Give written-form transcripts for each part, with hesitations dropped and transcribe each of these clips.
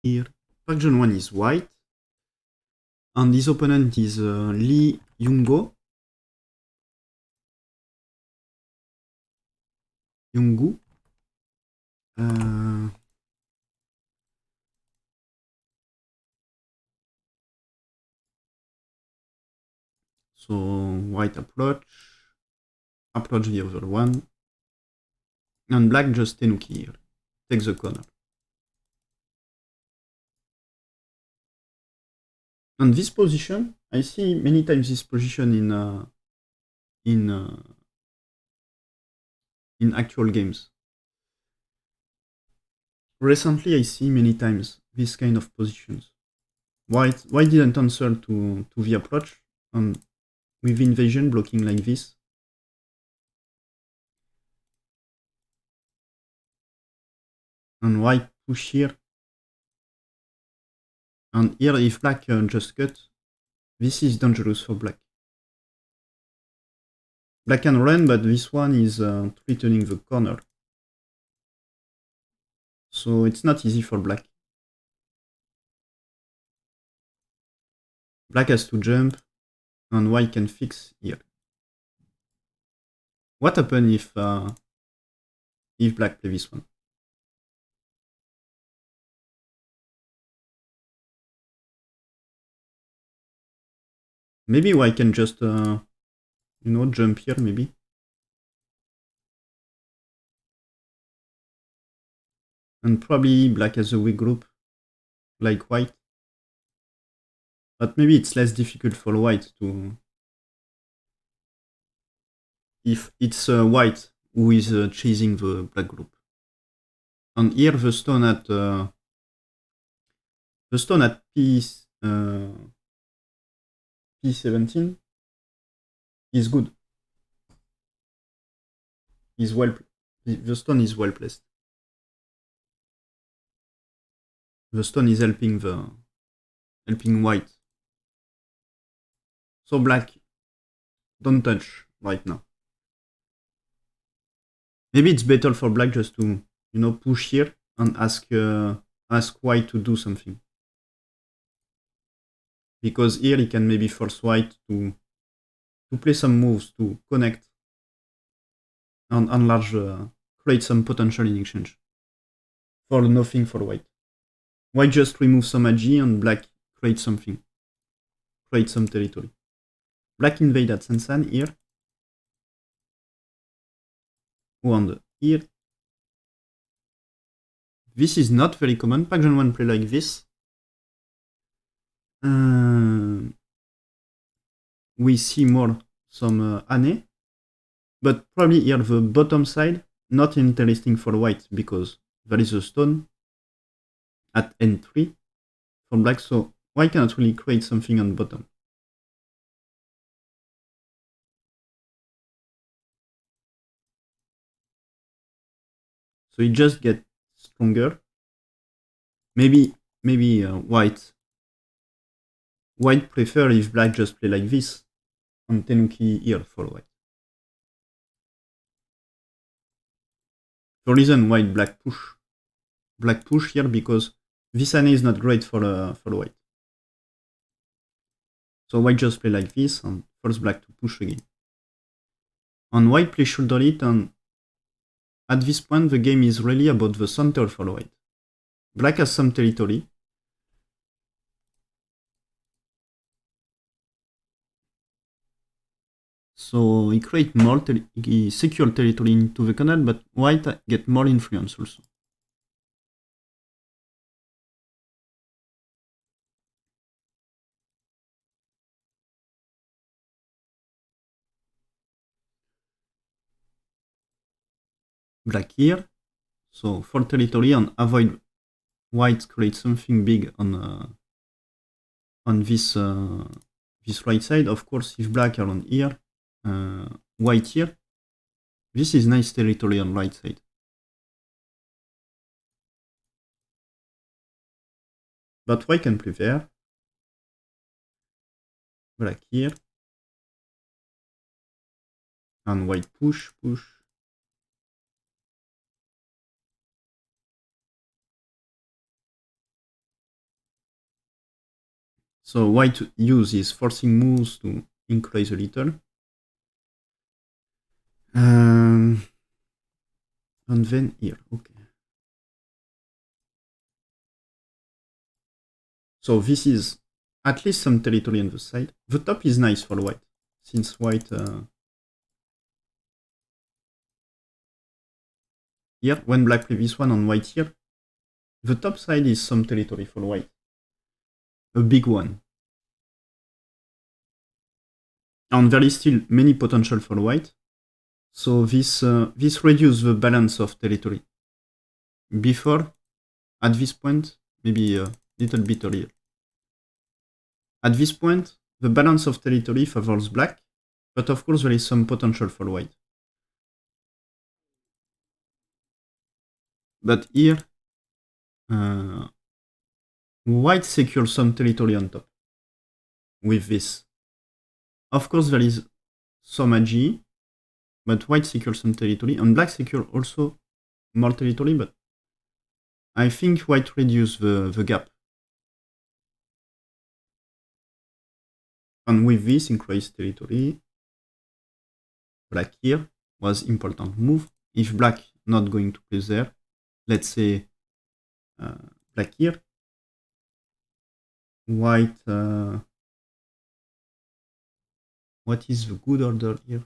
here. Park Junghwan is white. And his opponent is Lee Younggu. Uh, so white approach the other one, and black just tenuki here, take the corner. And this position, I see many times this position in actual games. Recently, I see many times this kind of positions. White didn't answer to the approach, and with invasion blocking like this. And white push here. And here, if black just cut, this is dangerous for black. Black can run, but this one is threatening the corner. So it's not easy for black. Black has to jump, and white can fix here. What happens if black play this one? Maybe white can just, jump here, maybe. And probably black has a weak group, like white. But maybe it's less difficult for white to... if it's white who is chasing the black group. And here the stone at P17 is good. The stone is well placed. The stone is helping white. So black, don't touch right now. Maybe it's better for black just to, push here and ask white to do something. Because here he can maybe force white to play some moves to connect and enlarge, create some potential in exchange. For nothing for white. White just remove some agi and black create something. Create some territory. Black invade at Sansan here. And here. This is not very common. Park Junghwan play like this. We see more some Ane. But probably here the bottom side, not interesting for white because there is a stone at N3 for black, so white cannot really create something on bottom. So it just gets stronger. Maybe white prefer if black just play like this on tenuki here for white. The reason why black push here because this Ane is not great for white. So white just play like this and force black to push again. And white play shoulder it, and at this point the game is really about the center for white. Black has some territory. So he create more, he secure territory into the canal, but white get more influence also. Black here, so for territory and avoid white create something big on this right side. Of course, if black are on here, white here, this is nice territory on right side. But white can play there. Black here. And white push. So white use is forcing moves to increase a little. And then here, okay. So this is at least some territory on the side. The top is nice for white, since white... here, when black play this one on white here, the top side is some territory for white. A big one. And there is still many potential for white. So this reduces the balance of territory. Before, at this point, maybe a little bit earlier. At this point, the balance of territory favors black, but of course there is some potential for white. But here, white secures some territory on top with this. Of course there is some AG, but white secures some territory, and black secures also more territory, but I think white reduces the gap. And with this increased territory, black here was important move. If black not going to play there, let's say black here, white, what is the good order here?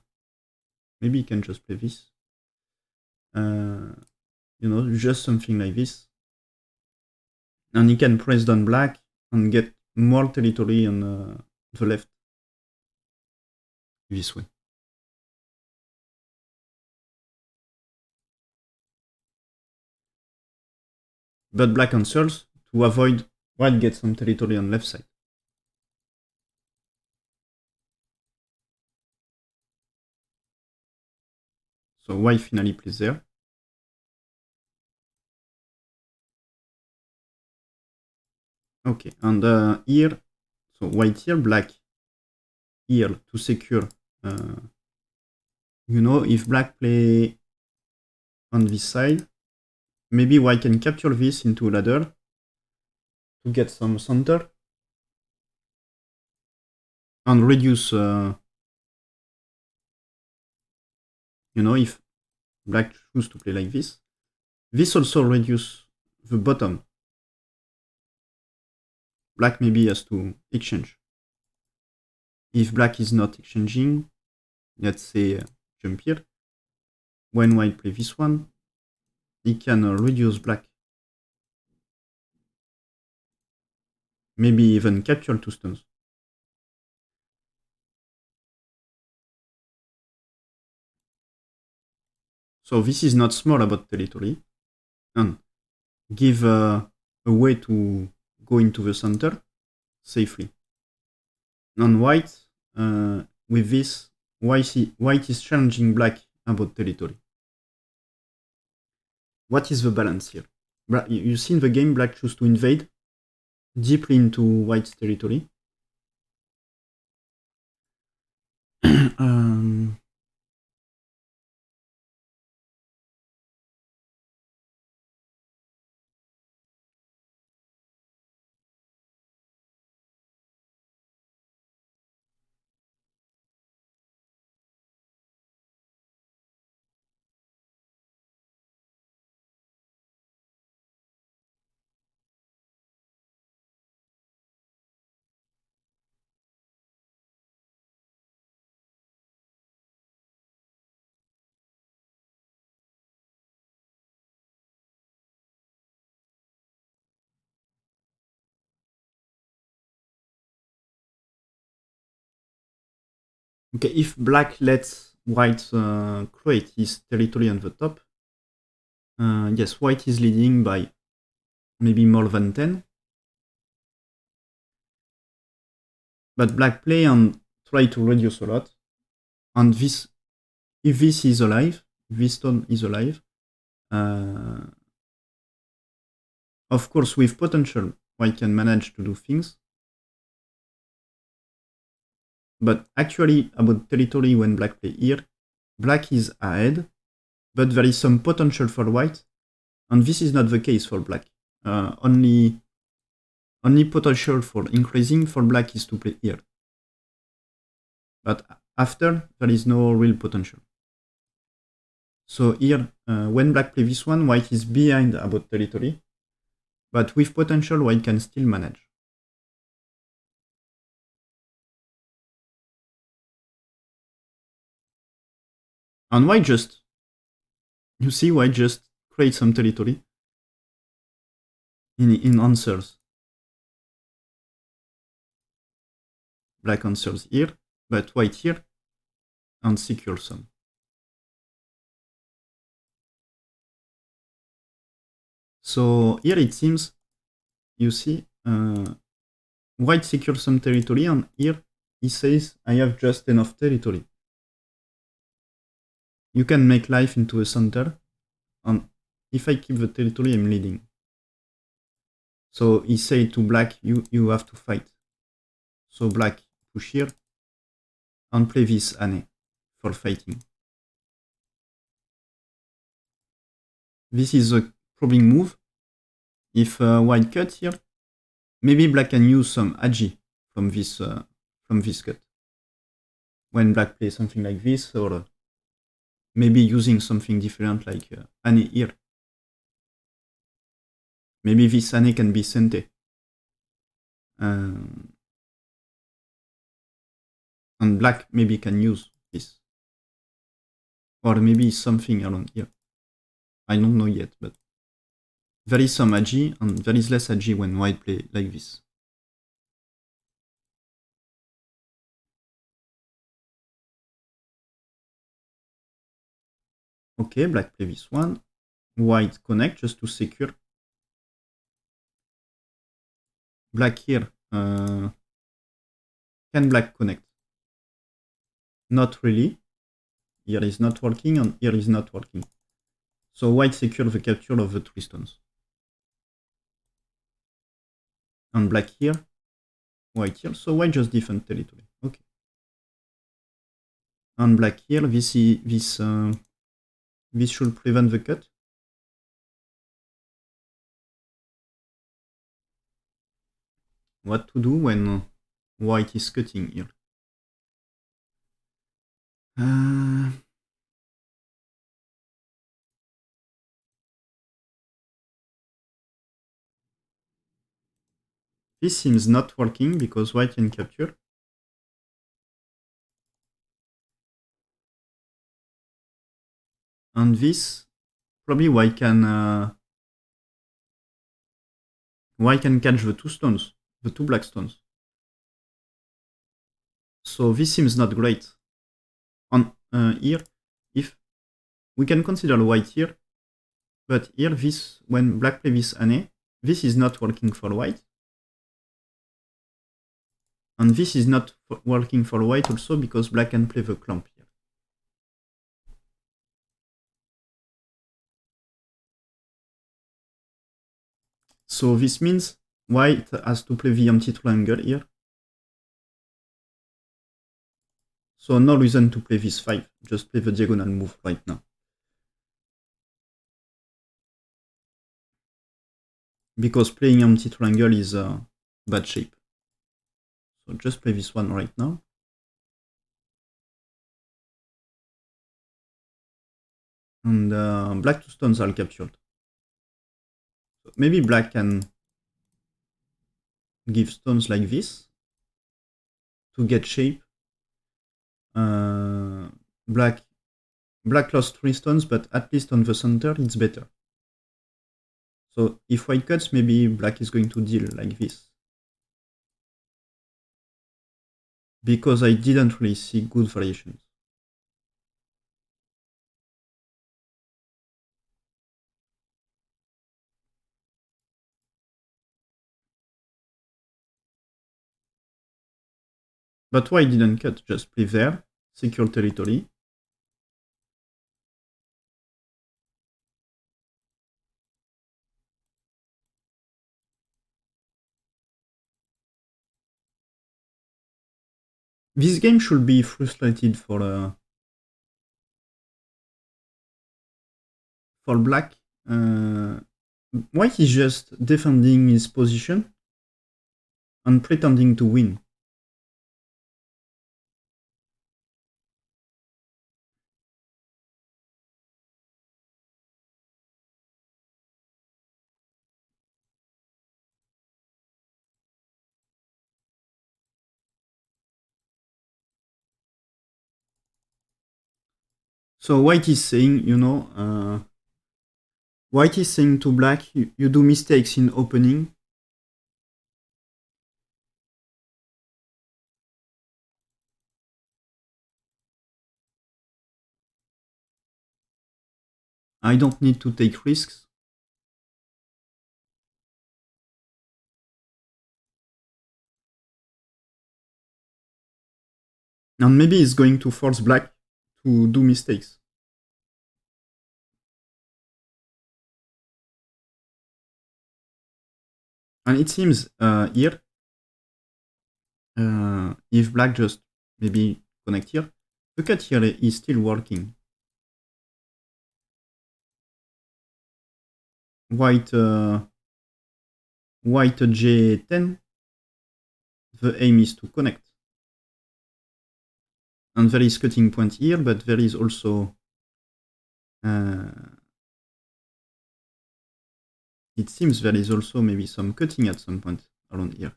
Maybe you can just play this. You know, just something like this. And he can press down black and get more territory on the left. This way. But black answers to avoid white get some territory on left side. So white finally plays there. Okay, and here, so white here, black here to secure. You know, if black play on this side, maybe white can capture this into a ladder to get some center and reduce. You know, if black choose to play like this also reduce the bottom. Black maybe has to exchange. If black is not exchanging, let's say jump here, when white play this one, he can reduce black. Maybe even capture 2 stones. So this is not small about territory, and give a way to go into the center safely. And white, with this, white is challenging black about territory. What is the balance here? You see in the game, black choose to invade deeply into white's territory. Okay, if black lets white create his territory on the top, yes, white is leading by maybe more than 10. But black play and try to reduce a lot. And this, if this is alive, if this stone is alive, of course with potential, white can manage to do things. But actually, about territory when black play here, black is ahead, but there is some potential for white, and this is not the case for black. Only Only potential for increasing for black is to play here. But after, there is no real potential. So here, when black play this one, white is behind about territory. But with potential, white can still manage. And white just, you see, white just create some territory in answers. Black answers here, but white here, and secure some. So here it seems, you see, white secures some territory, and here he says, I have just enough territory. You can make life into a center, and if I keep the territory, I'm leading. So he said to black, you have to fight. So black push here, and play this Ane for fighting. This is a probing move. If white cut here, maybe black can use some agi from this cut. When black plays something like this, or maybe using something different like Ane here. Maybe this Ane can be Sente. And black maybe can use this. Or maybe something around here. I don't know yet, but there is some agi, and there is less agi when white play like this. Okay, black play this one. White connect just to secure. Black here. Can black connect? Not really. Here is not working, and here is not working. So white secure the capture of the 3 stones. And black here, white here. So white just defend territory. Okay. And black here, this should prevent the cut. What to do when white is cutting here? This seems not working because white can capture. And this, probably white can catch the 2 stones, the 2 black stones. So this seems not great. On here, if we can consider white here, but here this, when black play this Ane, this is not working for white. And this is not working for white also because black can play the clamp here. So this means white has to play the empty triangle here. So no reason to play this 5, just play the diagonal move right now. Because playing empty triangle is bad shape. So just play this one right now. And black 2 stones are captured. So maybe black can give stones like this to get shape. Black lost 3 stones, but at least on the center it's better. So if white cuts, maybe black is going to deal like this. Because I didn't really see good variations. But why didn't cut? Just play there, secure territory. This game should be frustrated for black. White is just defending his position. and pretending to win. So white is saying, white is saying to black, you do mistakes in opening. I don't need to take risks. And maybe it's going to force black to do mistakes. And it seems here, if black just maybe connect here, the cut here is still working. White white J10, the aim is to connect. And there is cutting point here, but there is also it seems there is also maybe some cutting at some point around here.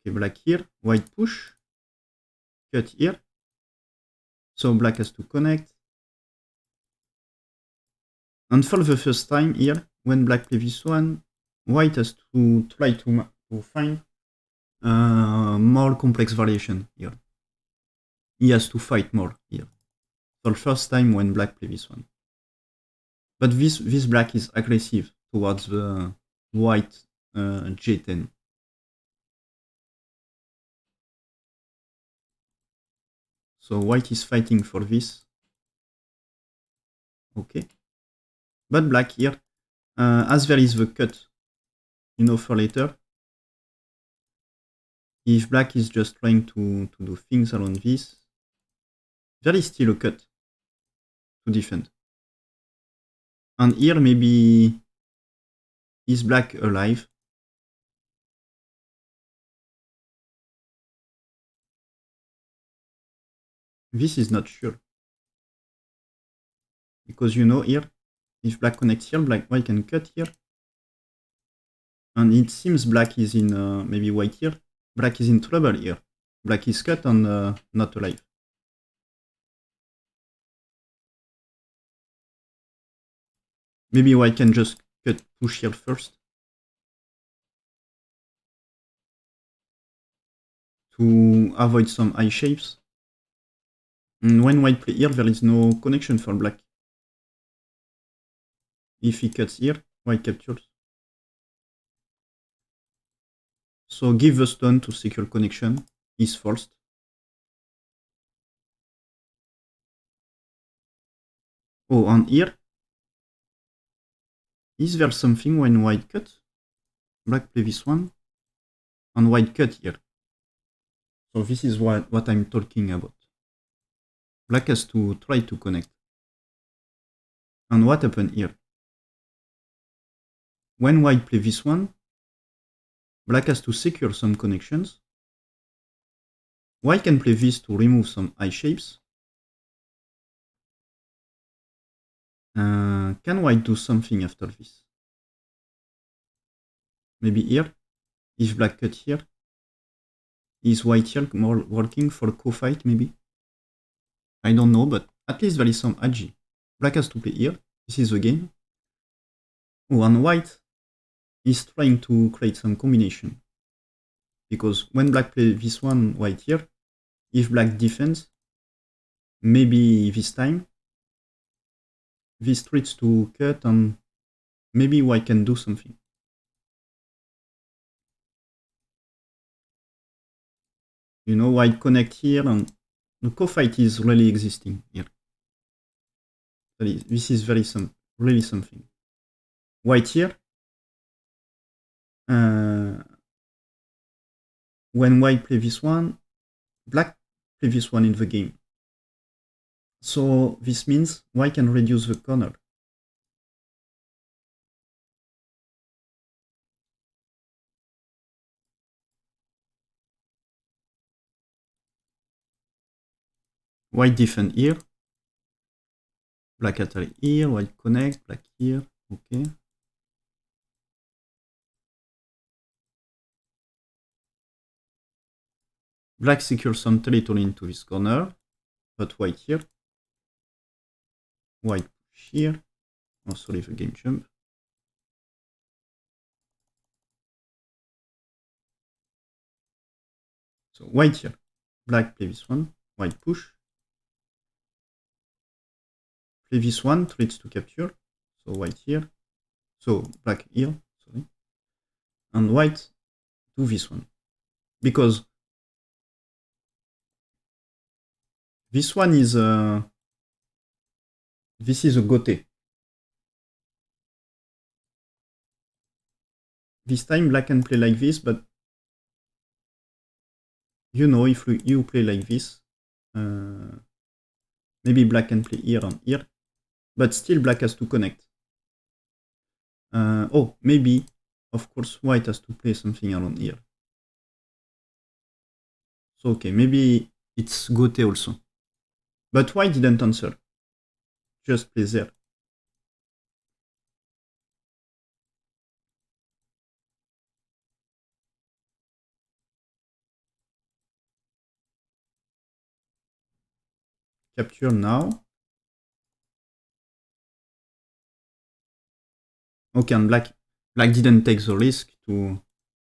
Okay, black here, white push, cut here. So black has to connect. And for the first time here, when black plays this one, white has to try to find more complex variation here. He has to fight more here. For the first time when black plays this one. But this black is aggressive towards the white J10. So white is fighting for this. Okay. But black here, as there is the cut, for later, if black is just trying to do things around this, there is still a cut to defend. And here maybe is black alive? This is not sure. Because here, if black connects here, white can cut here. And it seems black is in, maybe white here. Black is in trouble here. Black is cut and not alive. Maybe white can just push here first. To avoid some eye shapes. And when white play here, there is no connection for black. If he cuts here, white captures. So give the stone to secure connection is forced. Oh, and here, is there something when white cut? Black play this one, and white cut here. So this is what I'm talking about. Black has to try to connect. And what happened here? When white play this one, black has to secure some connections. White can play this to remove some eye shapes. Can white do something after this? Maybe here, if black cut here, is white here more working for co-fight maybe? I don't know, but at least there is some agi. Black has to play here. This is the game. Oh, and white is trying to create some combination. Because when black plays this one, white here, if black defends, maybe this time, this treats to cut and maybe white can do something. White connect here and the co-fight is really existing here. This is really something. White here, when white play this one, black play this one in the game. So this means y can reduce the corner. White defend here. Black attack here, white connect, black here, okay. Black secures some territory into this corner, but white here. White push here. Oh, sorry, the game jump. So white here. Black play this one. White push. Play this one, threats to capture. So white here. So black here, sorry. And white do this one. Because this one is this is a gote. This time black can play like this, but you know, if you play like this, maybe black can play here and here, but still black has to connect. Oh, maybe, of course, white has to play something around here. So, okay, maybe it's gote also. But white didn't answer. Just play there. Capture now. Okay, and black didn't take the risk to...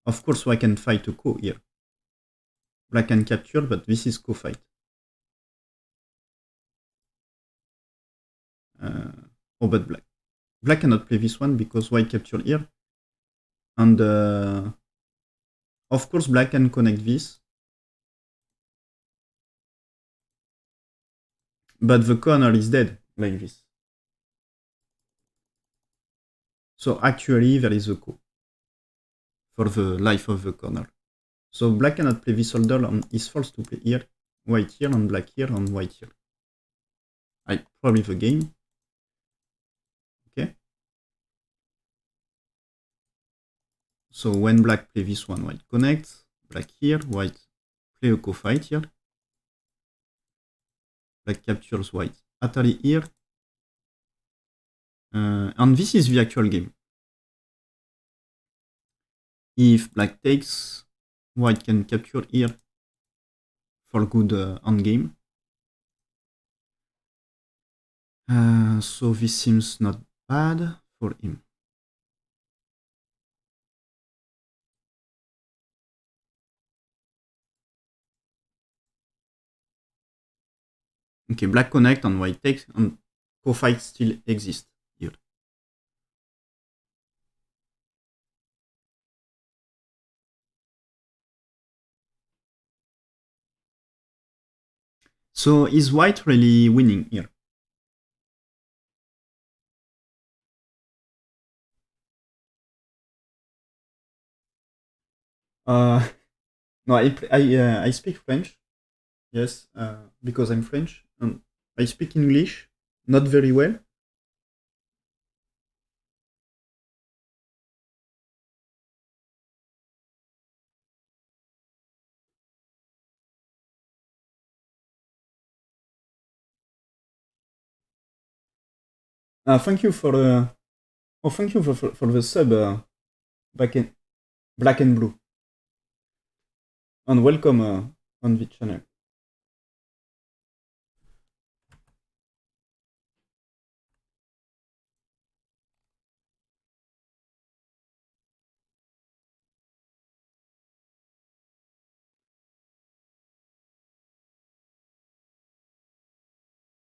Of course, white can fight a ko here. Black can capture, but this is co-fight. Oh, but black cannot play this one because white captured here. And of course, black can connect this. But the corner is dead, like this. So actually, there is a ko for the life of the corner. So black cannot play this order and is forced to play here, white here, and black here, and white here. Probably the game. Okay. So when black play this one, white connects, black here, white play a co-fight here. Black captures white. Atari here. And this is the actual game. If black takes, white can capture here for good endgame. So this seems not bad for him. Okay, black connect and white takes, and co-fight still exists here. So is white really winning here? No, I speak French. Yes, because I'm French, and I speak English not very well. Thank you for thank you for the sub, black and blue, and welcome on the channel.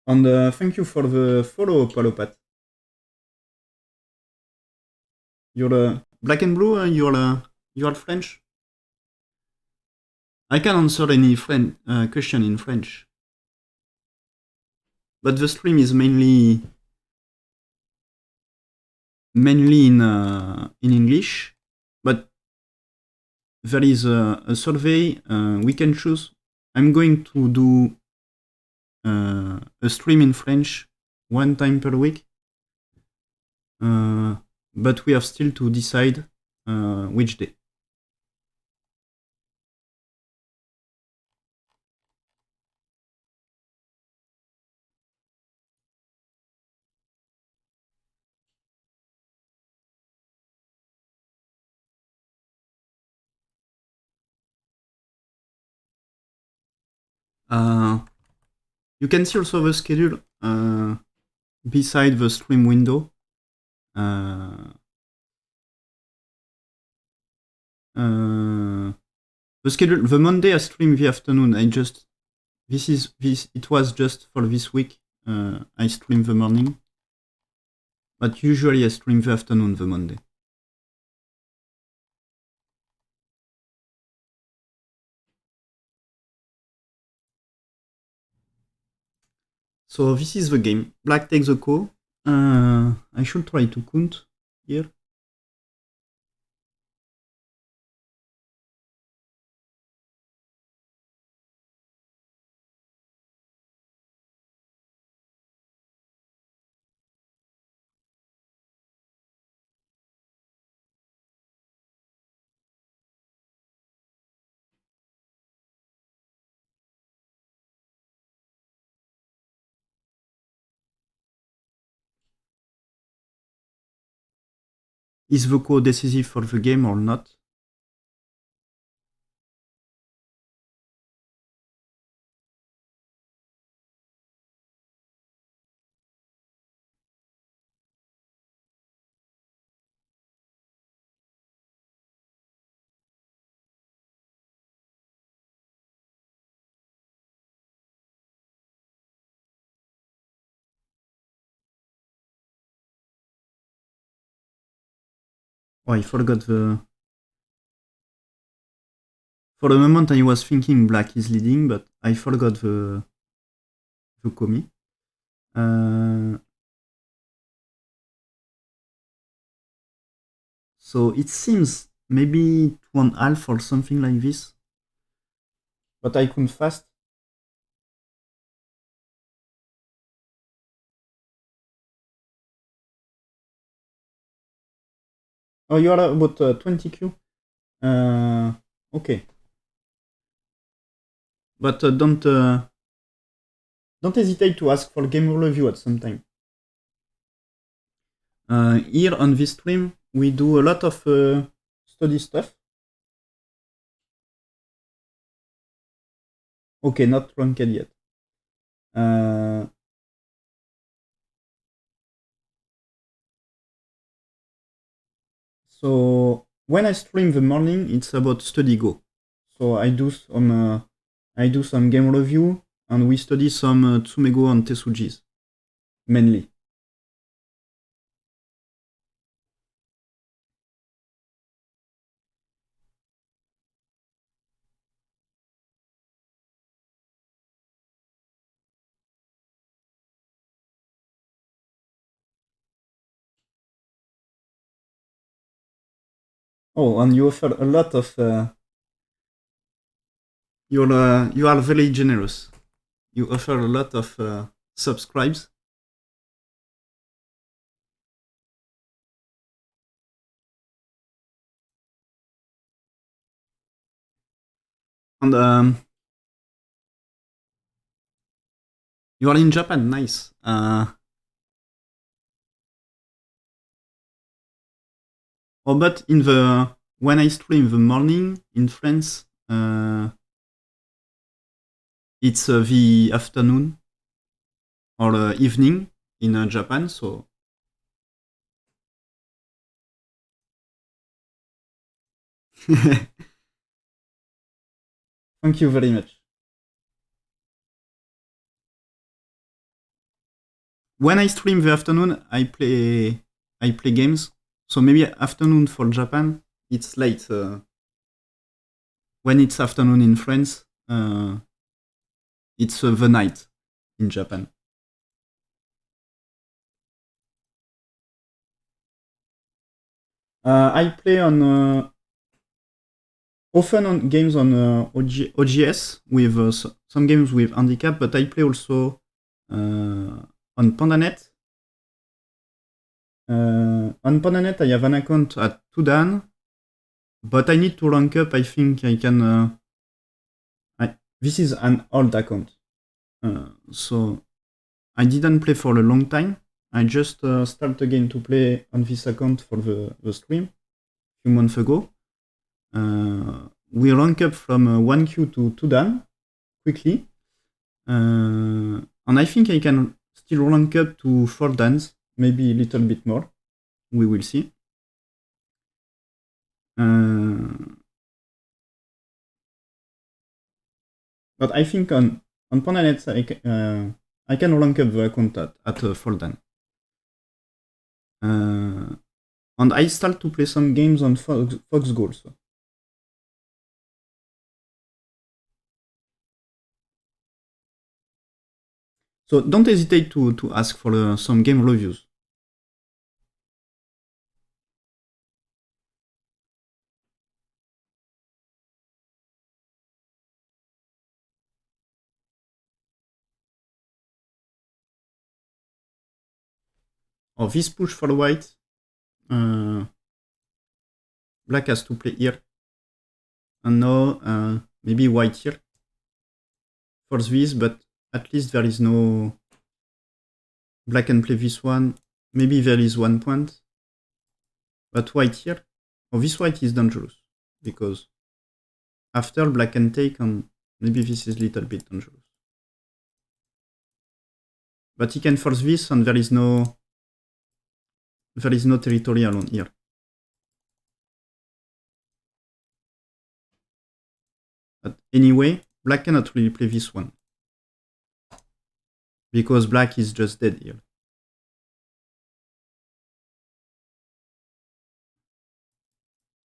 And thank you for the follow, Palopat. You're black and blue. You're French. I can answer any question in French, but the stream is mainly in English. But there is a survey we can choose. I'm going to do a a stream in French 1 time per week. But we have still to decide which day. You can see also the schedule beside the stream window. The schedule, the Monday I stream the afternoon. It was just for this week. I stream the morning, but usually I stream the afternoon the Monday. So this is the game. Black takes the ko. I should try to count here. Is the ko decisive for the game or not? Oh, I forgot the... For the moment I was thinking black is leading, but I forgot the komi. So it seems maybe 2.5 or something like this. But I couldn't fast. Oh, you are about 20Q? Okay. But don't hesitate to ask for game review at some time. Here on this stream, we do a lot of study stuff. Okay, not ranked yet. So when I stream the morning, it's about study go. So I do some game review and we study some Tsumego and Tesujis mainly. Oh, and you offer a lot of. You are very generous. You offer a lot of subscribes. And you are in Japan, nice. Oh, but when I stream the morning in France, it's the afternoon or evening in Japan. So thank you very much. When I stream the afternoon, I play games. So maybe afternoon for Japan, it's late. When it's afternoon in France, it's the night in Japan. I play on often on games on OGS with some games with handicap, but I play also On PandaNet, I have an account at 2Dan, but I need to rank up. I think I can. This is an old account, so I didn't play for a long time. I just started again to play on this account for the stream a few months ago. We rank up from 1Q to 2Dan quickly. And I think I can still rank up to 4 dans, maybe a little bit more. We will see. But I think on PandaNet, I can rank up the account at 4 dan. And I start to play some games on Fox Go also. So don't hesitate to ask for some game reviews. Oh, this push for white. Black has to play here. And now maybe white here. For this, but at least there is no... Black can play this one. Maybe there is 1 point. But white here... Oh, this white is dangerous. Because after black can take, and maybe this is a little bit dangerous. But he can force this, and there is no territory alone here. But anyway, black cannot really play this one. Because black is just dead here.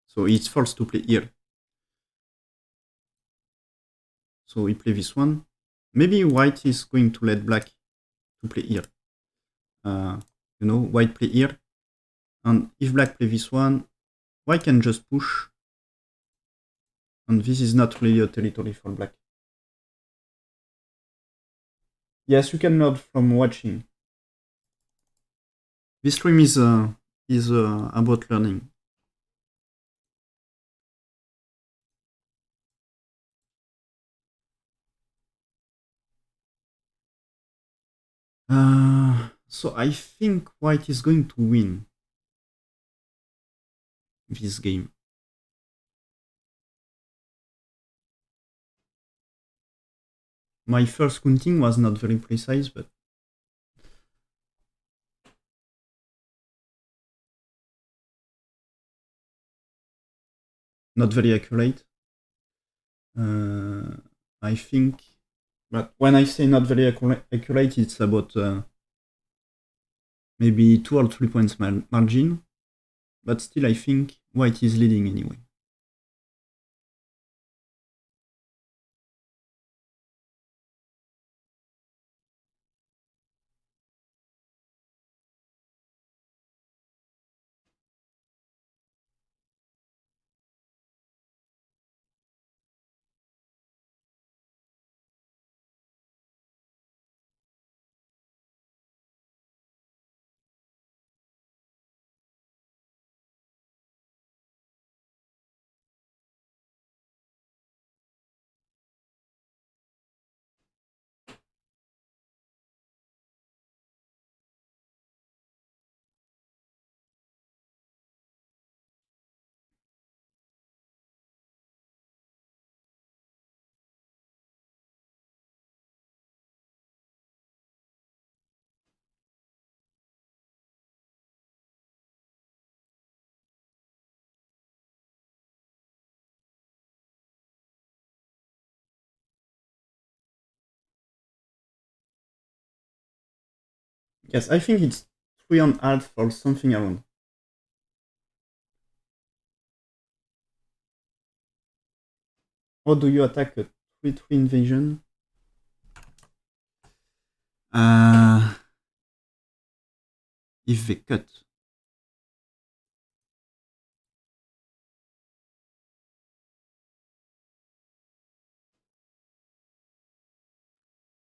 So it's forced to play here. So he play this one. Maybe white is going to let black to play here. White play here. And if black play this one, white can just push. And this is not really a territory for black. Yes, you can learn from watching. This stream is about learning. So I think white is going to win this game. My first counting was not very precise, but not very accurate. I think, but when I say not very accurate, it's about maybe 2 or 3 points margin. But still, I think white is leading anyway. Yes, I think it's 3.5 or something around. How do you attack a 3-3 invasion? If they cut.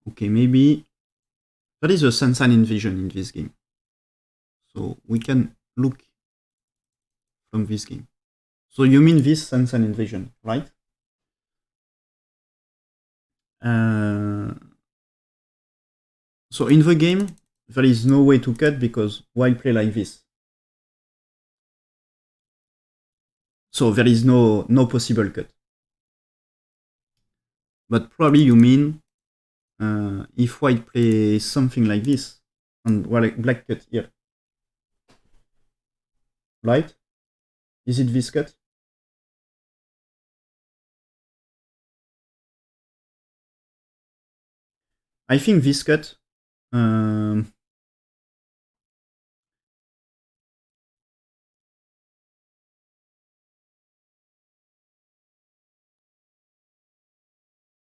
Okay, maybe There is a sense and invasion in this game. So we can look from this game. So you mean this sense and invasion, right? So in the game, there is no way to cut because why play like this? So there is no possible cut. But probably you mean if white plays something like this and black cut here, right? Is it this cut? I think this cut.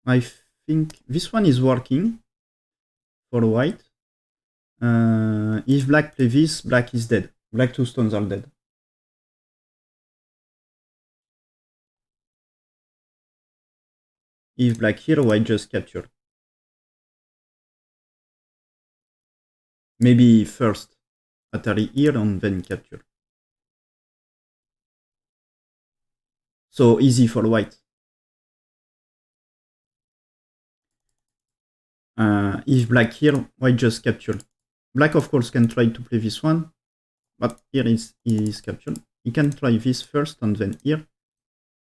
I think this one is working for white. If black play this, black is dead. Black 2 stones are dead. If black here, white just capture. Maybe first Atari here and then capture. So easy for white. If black here, white just captured. Black of course can try to play this one, but here is captured. He can try this first and then here.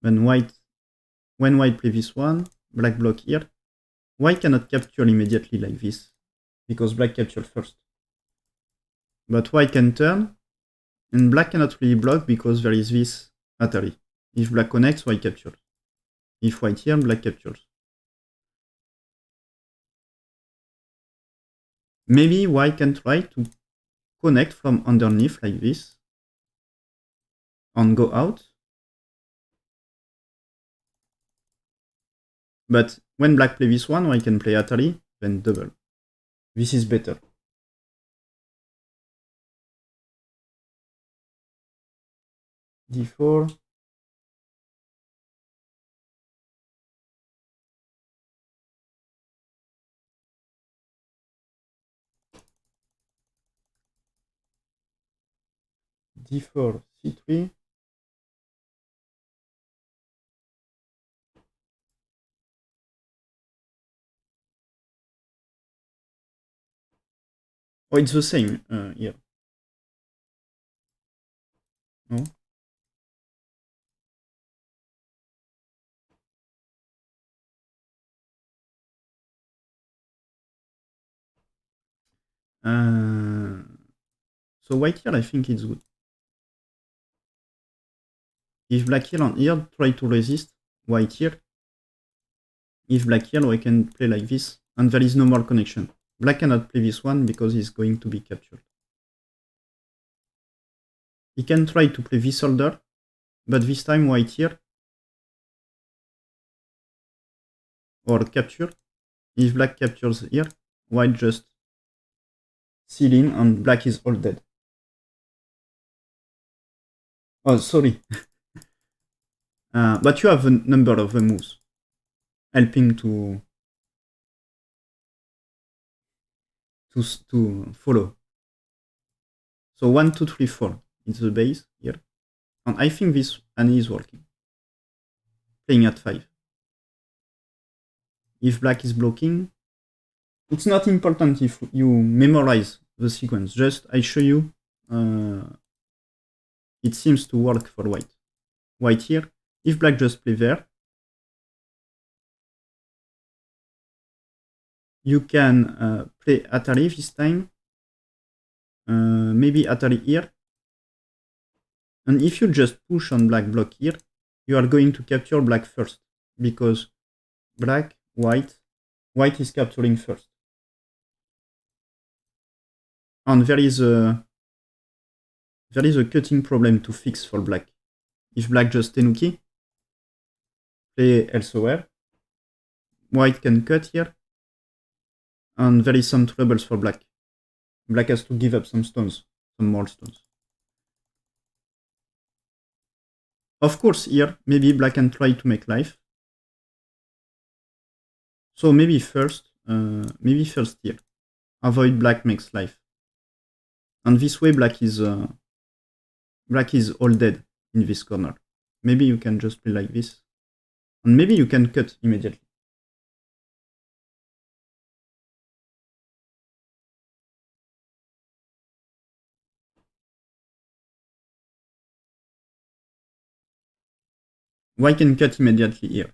Then when white play this one, black block here. White cannot capture immediately like this, because black captured first. But white can turn, and black cannot really block because there is this Atari. If black connects, white captures. If white here, black captures. Maybe white can try to connect from underneath like this and go out. But when black play this one, white can play Atari, then double. This is better. D4. D4, C3. Oh, it's the same here. No? So white here, I think it's good. If black here and here, try to resist white here. If black here, I can play like this, and there is no more connection. Black cannot play this one because he's going to be captured. He can try to play this order, but this time white here, or capture. If black captures here, white just seal in, and black is all dead. Oh, sorry. But you have a number of the moves helping to follow. So 1, 2, 3, 4 is the base here. And I think this Annie is working. Playing at 5. If black is blocking, it's not important if you memorize the sequence. Just I show you. It seems to work for white. White here. If black just play there, you can play Atari this time. Maybe Atari here. And if you just push on black block here, you are going to capture black first. Because black, white is capturing first. And there is a cutting problem to fix for black. If black just tenuki, play elsewhere, white can cut here, and there is some troubles for black. Black has to give up some stones, some more stones. Of course here, maybe black can try to make life. So maybe first here. avoid black makes life. And this way black is all dead in this corner. Maybe you can just play like this. And maybe you can cut immediately. White can cut immediately here.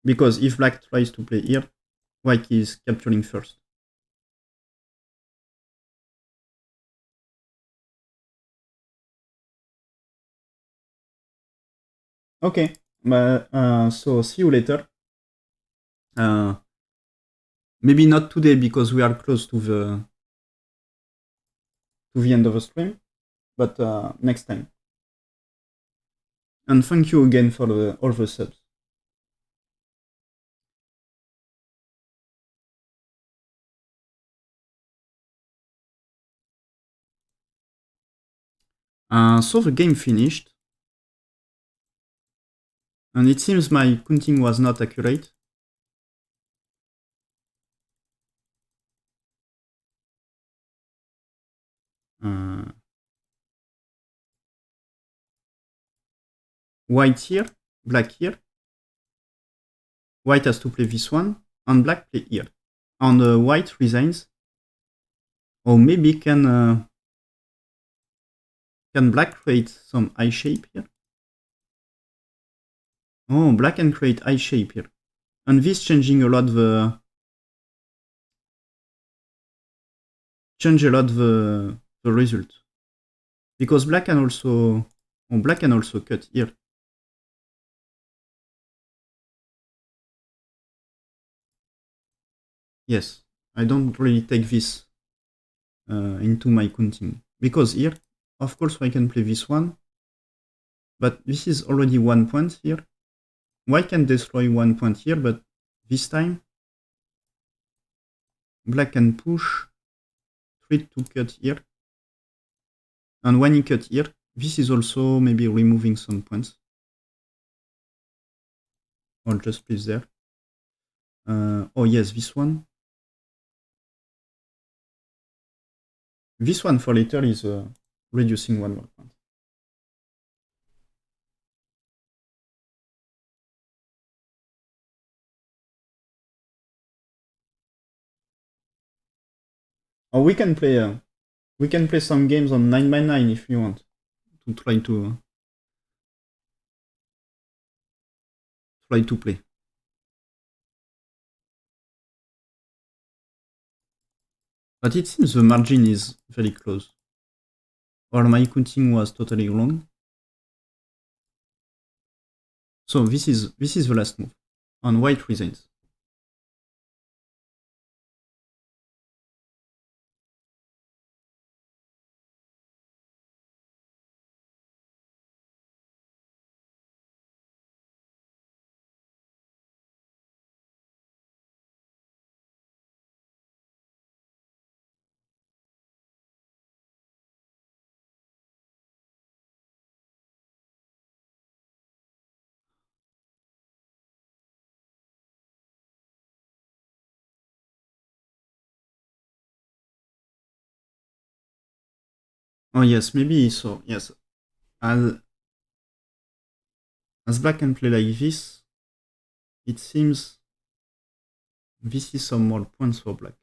Because if black tries to play here, white is capturing first. Okay, so see you later. Maybe not today because we are close to the end of the stream, but next time. And thank you again for all the subs. So the game finished. And it seems my counting was not accurate. White here, black here. White has to play this one, and black play here. And white resigns. Or maybe can black create some eye shape here? Oh, black can create eye shape here. And this changing a lot the result. Because black can also cut here. Yes, I don't really take this into my counting. Because here, of course, I can play this one. But this is already 1 point here. White can destroy 1 point here, but this time black can push, try to cut here. And when he cut here, this is also maybe removing some points. Or just place there. Oh yes, this one. This one for later is reducing 1 more point. Or we can play some games on 9x9 if you want to try to play. But it seems the margin is very close. Or my counting was totally wrong. So this is the last move. And white resigns. Oh yes, maybe so. Yes, as black can play like this, it seems this is some more points for black.